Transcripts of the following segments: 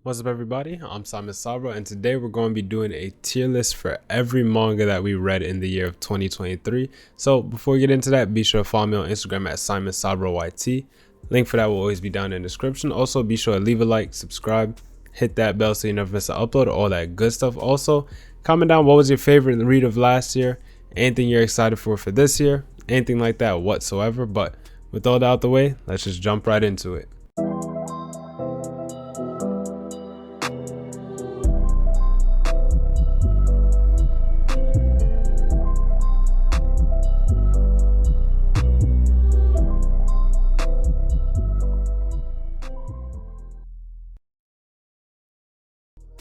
What's up, everybody? I'm Summonhikaro, and today we're going to be doing a tier list for every manga that we read in the year of 2023. So before we get into that, be sure to follow me on Instagram at SimonsabroYT. Link for that will always be down in the description. Also, be sure to leave a like, subscribe, hit that bell so you never miss an upload, all that good stuff. Also, comment down what was your favorite read of last year, anything you're excited for this year, anything like that whatsoever. But with all that out the way, let's just jump right into it.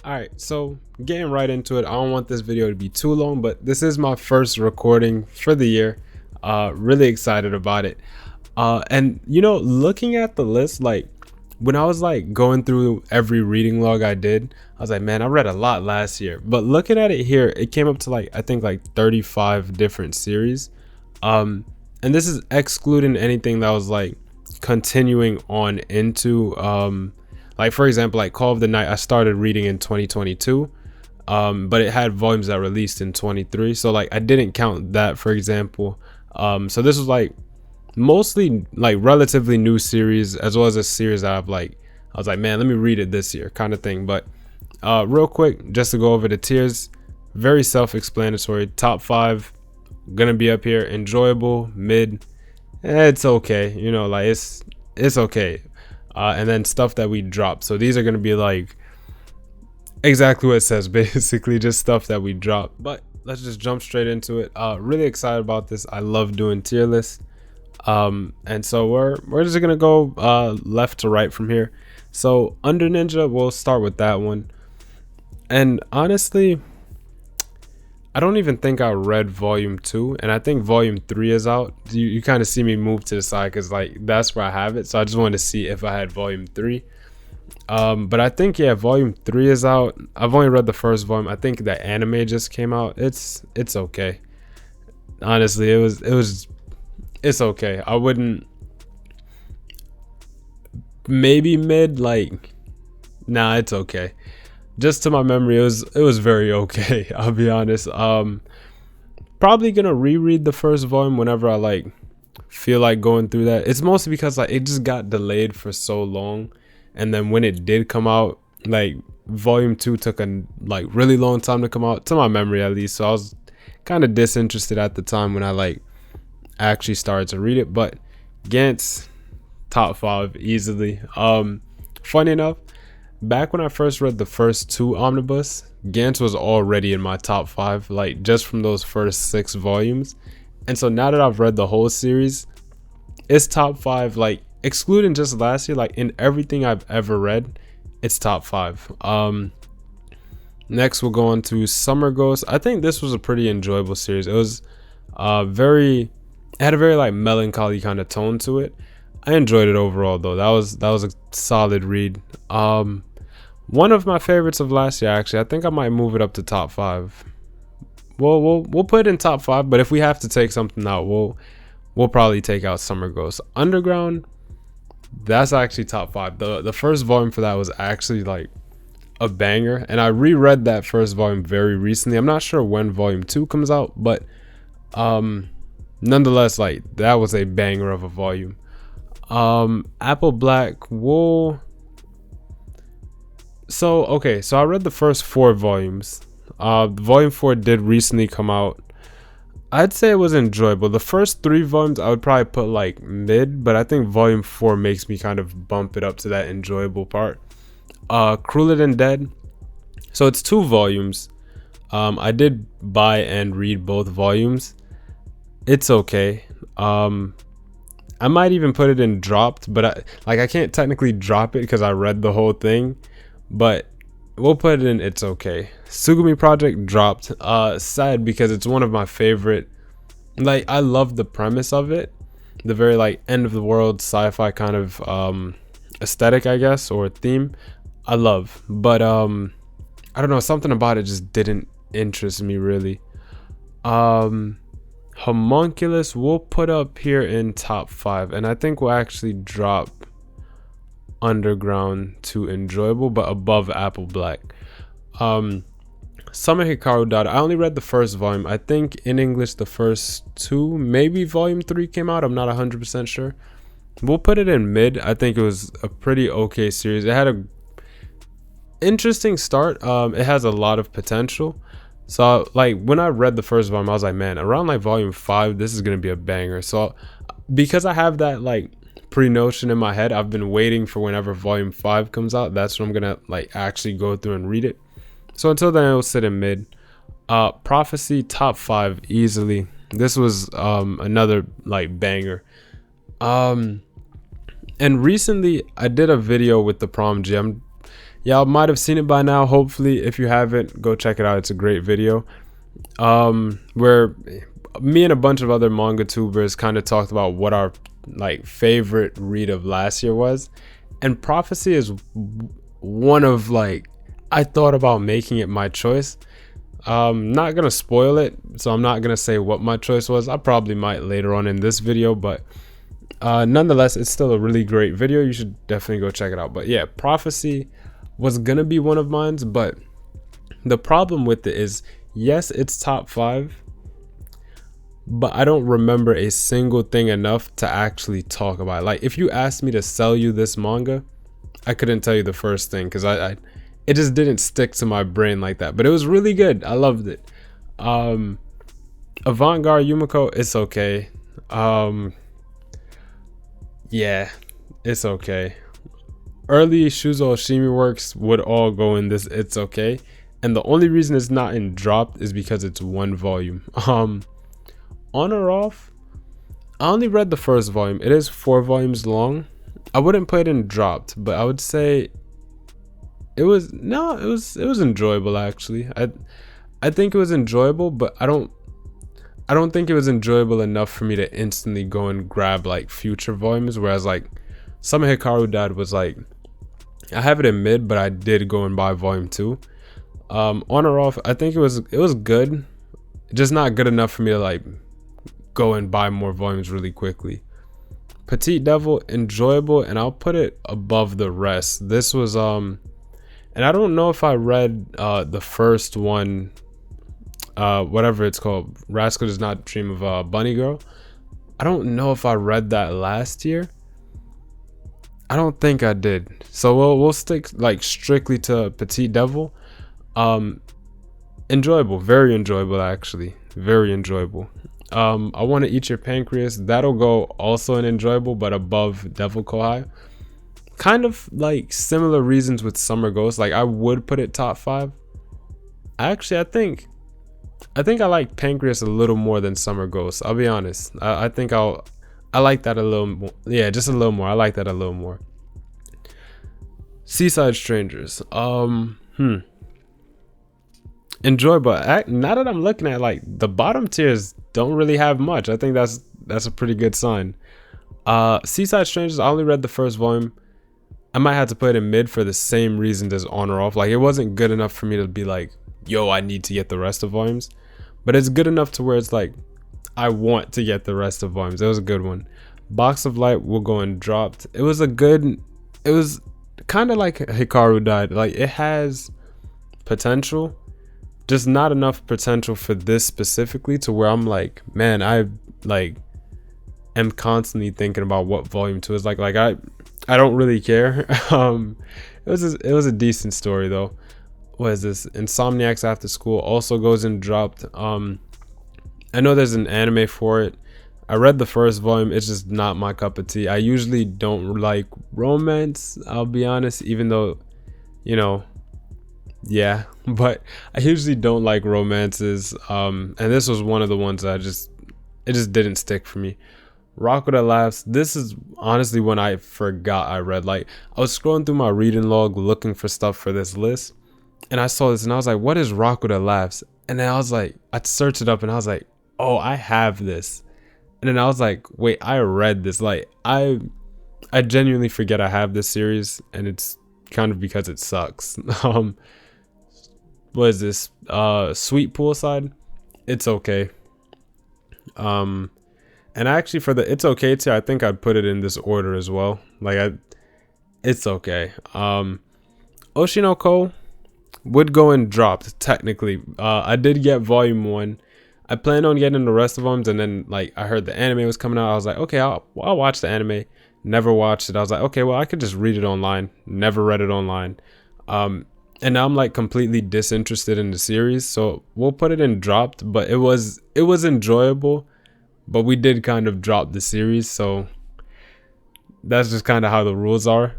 Alright, so getting right into it, I don't want this video to be too long, but this is my first recording for the year. Really excited about it. And you know, looking at the list, like when I was like going through every reading log I did, I was like, man, I read a lot last year. But looking at it here, it came up to like, I think like 35 different series. And this is excluding anything that was like continuing on into like for example, like Call of the Night I started reading in 2022, but it had volumes that released in 23, so like I didn't count that, for example. So this was like mostly like relatively new series, as well as a series that I was like, man, let me read it this year kind of thing. But real quick, just to go over the tiers, very self-explanatory. Top 5 gonna be up here: enjoyable, mid, it's okay, you know, like it's okay. And then stuff that we dropped. So these are going to be like exactly what it says, basically just stuff that we dropped. But let's just jump straight into it. Really excited about this. I love doing tier lists. And so we're just gonna go left to right from here. So Under Ninja, we'll start with that one. And honestly, I don't even think I read volume 2, and I think volume 3 is out. You kind of see me move to the side because like that's where I have it, so I just wanted to see if I had volume 3. But I think, yeah, volume 3 is out. I've only read the first volume. I think the anime just came out. It's okay. Honestly, it's okay. I wouldn't, maybe mid, like, nah, it's okay. Just to my memory, it was very okay. I'll be honest. Probably gonna reread the first volume whenever I like feel like going through that. It's mostly because like it just got delayed for so long, and then when it did come out, like volume 2 took a like really long time to come out, to my memory at least. So I was kind of disinterested at the time when I like actually started to read it. But Gantz, top 5 easily. Funny enough, back when I first read the first 2 omnibus, Gantz was already in my top 5, like just from those first 6 volumes. And so now that I've read the whole series, it's top 5, like excluding just last year, like in everything I've ever read, it's top 5. Next we'll go on to Summer Ghost. I think this was a pretty enjoyable series. It was it had a very like melancholy kind of tone to it. I enjoyed it overall though. That was a solid read. One of my favorites of last year, actually. I think I might move it up to top 5. We'll put it in top 5, but if we have to take something out, we'll probably take out Summer Ghost. Underground, that's actually top 5. The first volume for that was actually like a banger, and I reread that first volume very recently. I'm not sure when volume 2 comes out, but nonetheless, like that was a banger of a volume. Apple Black, so I read the first 4 volumes. Volume 4 did recently come out. I'd say it was enjoyable. The first 3 volumes I would probably put like mid, but I think volume 4 makes me kind of bump it up to that enjoyable part. Crueler Than Dead, so it's 2 volumes. I did buy and read both volumes. It's okay. I might even put it in dropped, but I can't technically drop it because I read the whole thing, but we'll put it in it's okay. Sugumi Project dropped. Sad because it's one of my favorite. Like I love the premise of it, the very like end of the world sci-fi kind of aesthetic, I guess, or theme. I love, but I don't know, something about it just didn't interest me really. Homunculus we'll put up here in top 5, and I think we'll actually drop underground to enjoyable, but above Apple Black. Summonhikaro died. I only read the first volume. I think in English the first two, maybe volume 3 came out. I'm not 100% sure. We'll put it in mid. I think it was a pretty okay series. It had a interesting start. It has a lot of potential. So like when I read the first volume, I was like, man, around like volume 5, this is gonna be a banger. So because I have that like pre-notion in my head, I've been waiting for whenever volume 5 comes out. That's when I'm gonna like actually go through and read it. So until then, it will sit in mid. Prophecy, top 5 easily. This was another like banger. And recently I did a video with the prom gem. Y'all might have seen it by now. Hopefully, if you haven't, go check it out. It's a great video. Where me and a bunch of other manga tubers kind of talked about what our like favorite read of last year was, and Prophecy is one of like, I thought about making it my choice. Not gonna spoil it, so I'm not gonna say what my choice was. I probably might later on in this video, but nonetheless, it's still a really great video. You should definitely go check it out. But yeah, Prophecy was gonna be one of mine, but the problem with it is, yes, it's top 5, but I don't remember a single thing enough to actually talk about it. Like if you asked me to sell you this manga, I couldn't tell you the first thing because it just didn't stick to my brain like that. But it was really good. I loved it. Avant-Garde Yumiko, it's okay. Yeah, it's okay. Early Shuzo Shimi works would all go in this it's okay, and the only reason it's not in dropped is because it's 1 volume. On or off, I only read the first volume. It is 4 volumes long. I wouldn't put it in dropped, but I would say it was enjoyable actually. I think it was enjoyable, but I don't think it was enjoyable enough for me to instantly go and grab like future volumes, whereas like Summonhikaro Dad was like, I have it in mid, but I did go and buy volume 2. On or off, I think it was good, just not good enough for me to like go and buy more volumes really quickly. Petite Devil, enjoyable, and I'll put it above the rest. This was and I don't know if I read the first one, whatever it's called, Rascal Does Not Dream of Bunny Girl. I don't know if I read that last year. I don't think I did. So we'll stick like strictly to Petite Devil. Enjoyable, very enjoyable actually, very enjoyable. I Want to Eat Your Pancreas, that'll go also an enjoyable, but above Devil Kohai. Kind of like similar reasons with Summer Ghost. Like I would put it top 5. Actually, I think I like Pancreas a little more than Summer Ghost. I'll be honest. I think I like that a little more. Yeah, just a little more. I like that a little more. Seaside Strangers. Enjoyable. Now that I'm looking at like the bottom tiers don't really have much. I think that's a pretty good sign. Seaside Strangers, I only read the first volume. I might have to put it in mid for the same reasons as On or Off. Like it wasn't good enough for me to be like, yo, I need to get the rest of volumes. But it's good enough to where it's like, I want to get the rest of volumes. It was a good one. Box of Light will go and dropped. It was kind of like Hikaru Died. Like it has potential, just not enough potential for this specifically to where I'm like, man, I like am constantly thinking about what volume 2 is like. Like I don't really care. It was a decent story though. What is this? Insomniacs After School also goes and dropped. I know there's an anime for it. I read the first volume. It's just not my cup of tea. I usually don't like romance, I'll be honest, even though, you know, yeah, but I usually don't like romances. And this was one of the ones that it just didn't stick for me. Rock That Laughs. This is honestly when I forgot I read. Like I was scrolling through my reading log looking for stuff for this list, and I saw this and I was like, what is Rock That Laughs? And then I was like, I searched it up and I was like, oh, I have this. And then I was like, wait, I read this. Like I genuinely forget I have this series, and it's kind of because it sucks. What is this? Sweet Poolside. It's okay. And actually for the It's Okay tier, I think I'd put it in this order as well. Like It's okay. Oshinoko would go and dropped technically. I did get volume 1. I planned on getting the rest of them, and then like I heard the anime was coming out. I was like, okay, I'll watch the anime. Never watched it. I was like, okay, well I could just read it online. Never read it online. And now I'm like completely disinterested in the series, so we'll put it in dropped. But it was enjoyable, but we did kind of drop the series, so that's just kind of how the rules are.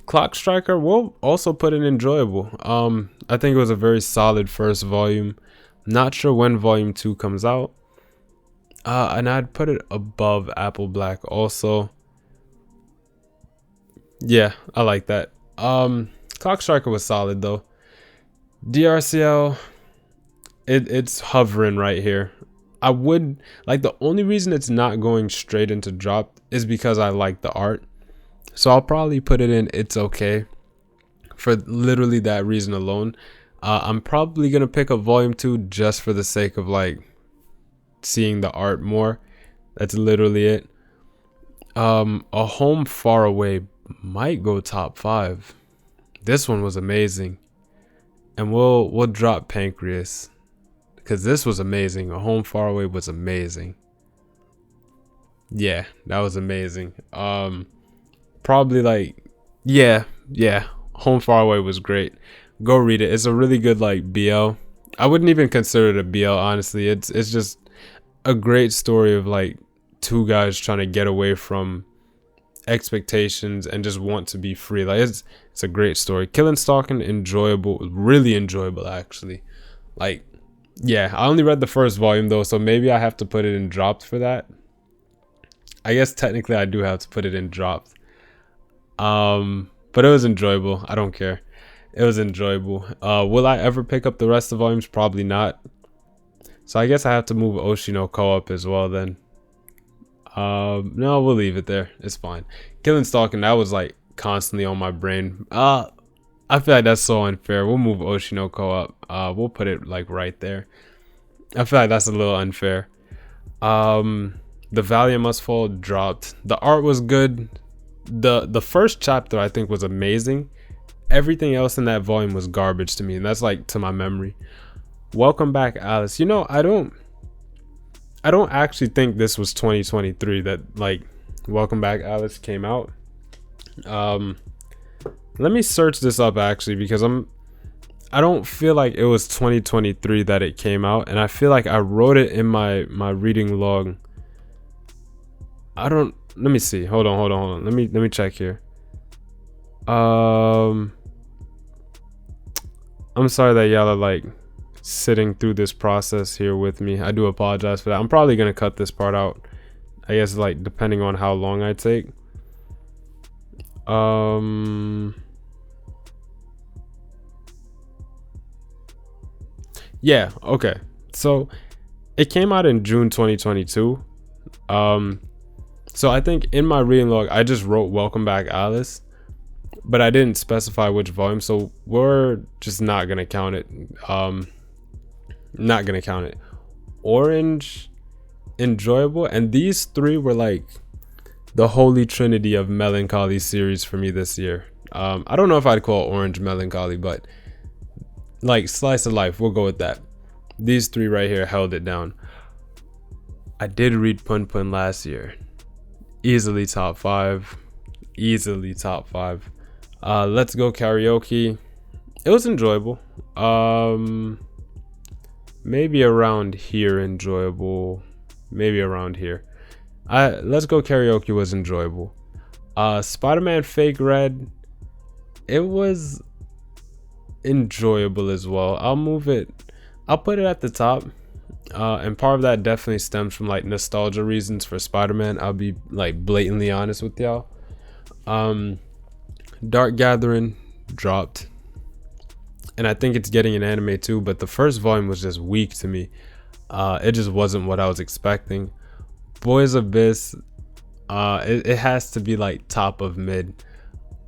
Clock Striker, we'll also put it enjoyable. I think it was a very solid first volume. Not sure when volume 2 comes out. And I'd put it above Apple Black also. Yeah, I like that. Clock Striker was solid though. DRCL, it's hovering right here. I would like, the only reason it's not going straight into drop is because I like the art. So I'll probably put it in it's okay for literally that reason alone. I'm probably gonna pick up volume 2 just for the sake of like seeing the art more. That's literally it. A Home Far Away might go top 5. This one was amazing, and we'll drop Pancreas because this was amazing. A Home Far Away was amazing. Yeah, that was amazing. Probably like, yeah, Home Far Away was great. Go read it. It's a really good like BL. I wouldn't even consider it a BL, honestly. It's just a great story of like two guys trying to get away from expectations and just want to be free. Like it's a great story. Killing Stalking, enjoyable, really enjoyable actually. Like, yeah, I only read the first volume though, so maybe I have to put it in dropped for that. I guess technically I do have to put it in dropped. But it was enjoyable. I don't care. It was enjoyable. Will I ever pick up the rest of the volumes? Probably not. So I guess I have to move Oinnoo co-op as well then. No, we'll leave it there. It's fine. Killing Stalking, that was like constantly on my brain. I feel like that's so unfair. We'll move Oinnoo co-op. We'll put it like right there. I feel like that's a little unfair. The Valiant Must Fall dropped. The art was good. The first chapter I think was amazing. Everything else in that volume was garbage to me, and that's like to my memory. Welcome Back, Alice. You know, I don't actually think this was 2023 that like Welcome Back, Alice came out. Let me search this up actually, because I don't feel like it was 2023 that it came out, and I feel like I wrote it in my reading log. Let me see. Hold on. Let me check here. I'm sorry that y'all are like sitting through this process here with me. I do apologize for that. I'm probably gonna cut this part out, I guess, like depending on how long I take. Yeah, okay, so it came out in June 2022. So I think in my reading log I just wrote Welcome Back, Alice, but I didn't specify which volume, so we're just not gonna count it. Not gonna count it. Orange, enjoyable, and these three were like the holy trinity of melancholy series for me this year. I don't know if I'd call Orange melancholy, but like slice of life, we'll go with that. These three right here held it down. I did read Pun Pun last year. Easily top 5. Easily top 5. Let's Go Karaoke. It was enjoyable. Maybe around here enjoyable. Maybe around here. Let's Go Karaoke was enjoyable. Spider-Man Fake Red, it was enjoyable as well. I'll put it at the top. And part of that definitely stems from like nostalgia reasons for Spider-Man. I'll be like blatantly honest with y'all. Dark Gathering dropped, and I think it's getting an anime too, but the first volume was just weak to me. It just wasn't what I was expecting. Boys Abyss, it has to be like top of mid.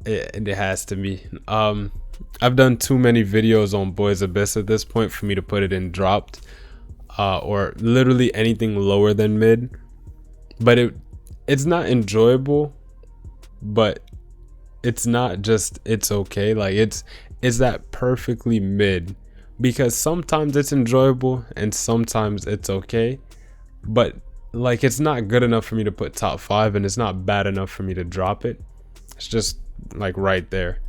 It has to be. I've done too many videos on Boys Abyss at this point for me to put it in dropped, or literally anything lower than mid. But it's not enjoyable, but it's not just it's okay. Like it's that perfectly mid, because sometimes it's enjoyable and sometimes it's okay, but like it's not good enough for me to put top 5 and it's not bad enough for me to drop it. It's just like right there.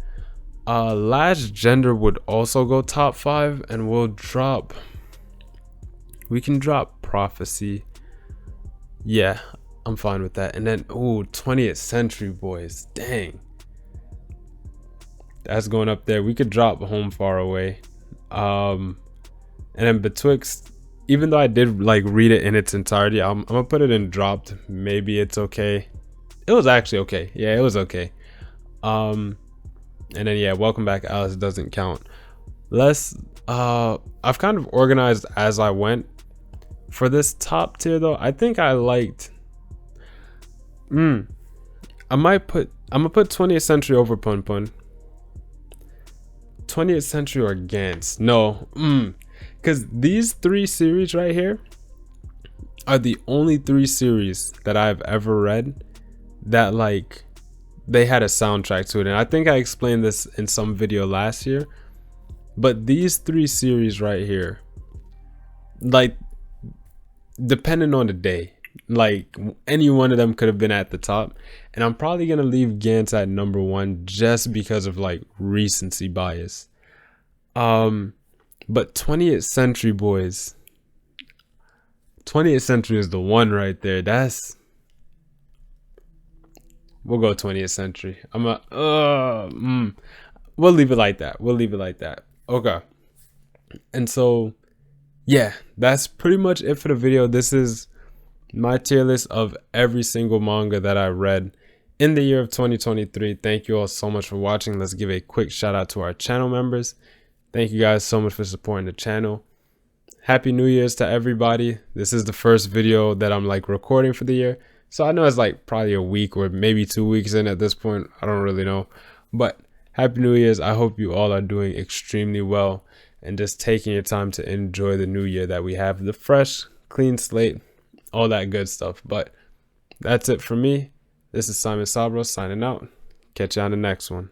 Last Gender would also go top 5, and we can drop Prophecy. Yeah, I'm fine with that. And then, ooh, 20th Century Boys. Dang. That's going up there. We could drop Home Far Away. And then Betwixt, even though I did like read it in its entirety, I'm gonna put it in dropped. Maybe it's okay. It was actually okay. Yeah, it was okay. And then yeah, Welcome Back Alice doesn't count. I've kind of organized as I went. For this top tier though, I think I liked I'm gonna put 20th Century over Pun Pun. 20th Century or Gantz. No. Because these 3 series right here are the only 3 series that I've ever read that like they had a soundtrack to it. And I think I explained this in some video last year. But these 3 series right here, like, depending on the day, like any one of them could have been at the top. And I'm probably gonna leave Gantz at number 1 just because of like recency bias. But 20th Century Boys, 20th Century is the one right there. We'll go 20th Century. We'll leave it like that. Okay. And so yeah, that's pretty much it for the video. This is my tier list of every single manga that I read in the year of 2023. Thank you all so much for watching. Let's give a quick shout out to our channel members. Thank you guys so much for supporting the channel. Happy New Year's to everybody. This is the first video that I'm like recording for the year. So I know it's like probably a week or maybe 2 weeks in at this point. I don't really know. But Happy New Year's. I hope you all are doing extremely well and just taking your time to enjoy the new year that we have. The fresh, clean slate, all that good stuff. But that's it for me. This is Simon Sabros signing out. Catch you on the next one.